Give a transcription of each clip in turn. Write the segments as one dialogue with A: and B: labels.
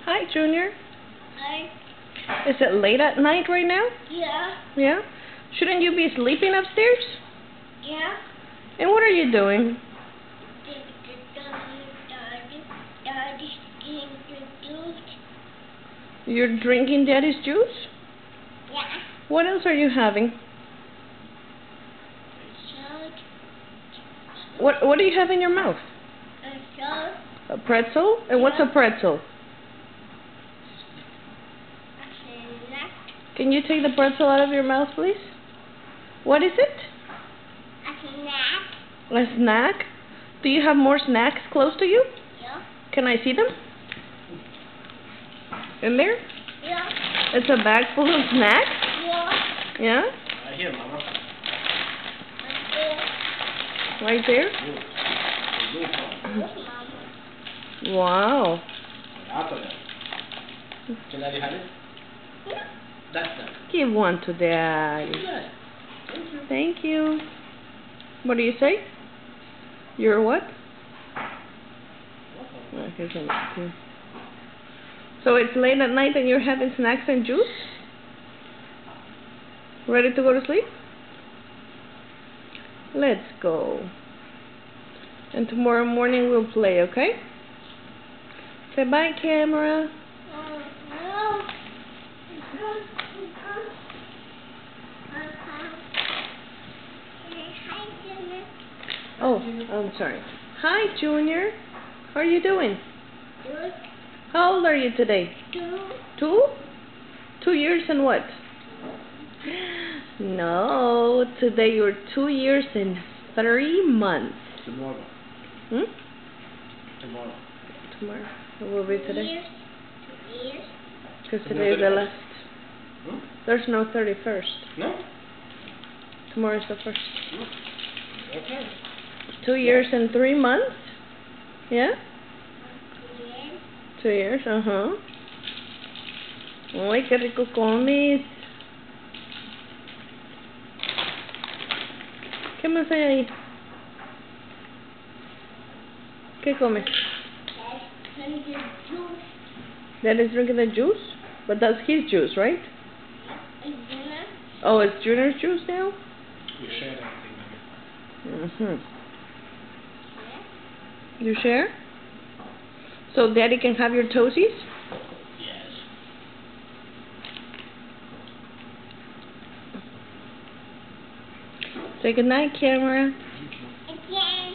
A: Hi, Junior.
B: Hi.
A: Is it late at night right now?
B: Yeah.
A: Yeah? Shouldn't you be sleeping upstairs?
B: Yeah.
A: And what are you doing?
B: Daddy's getting the juice.
A: You're drinking Daddy's juice?
B: Yeah.
A: What else are you having?
B: Salad.
A: What do you have in your mouth?
B: Salad.
A: A pretzel? And what's a pretzel?
B: A snack.
A: Can you take the pretzel out of your mouth, please? What is it?
B: A snack.
A: A snack? Do you have more snacks close to you?
B: Yeah.
A: Can I see them? In there?
B: Yeah.
A: It's a bag full of snacks?
B: Yeah.
A: Yeah?
C: Right here, Mama.
A: Right there?
B: Mama.
A: Wow.
C: Can Daddy have it? That's that.
A: Give one to Daddy.
C: Yeah. Thank you.
A: Thank you. What do you say? You're what? Here's a too. So it's late at night and you're having snacks and juice? Ready to go to sleep? Let's go. And tomorrow morning we'll play, okay? Say bye, camera. Oh, I'm sorry. Hi, Junior. How are you doing?
B: Good.
A: How old are you today?
B: 2.
A: 2? 2 years and what? No, today you're 2 years and 3 months.
C: Tomorrow.
A: Hmm?
C: Tomorrow.
A: Tomorrow. What will be today?
B: Years.
A: Because today is the last.
C: Hmm?
A: There's no 31st.
C: No?
A: Tomorrow's the 1st.
C: Okay.
A: 2 years and 3 months? Yeah?
B: Yes.
A: 2 years, Uy, qué rico comes. ¿Qué más hay ahí? ¿Qué comes? Dad is drinking the juice? But that's his juice, right? Oh, it's Junior's juice now?
C: We share everything, Mama.
A: You share? So Daddy can have your toesies?
C: Yes.
A: Say goodnight, camera.
B: Again.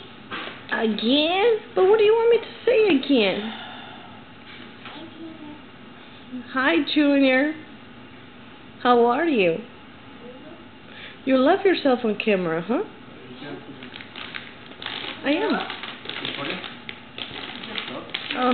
A: Again? But what do you want me to say again? Hi, Junior. How are you? You love yourself on camera, huh? I am.
C: Recording?
A: Oh.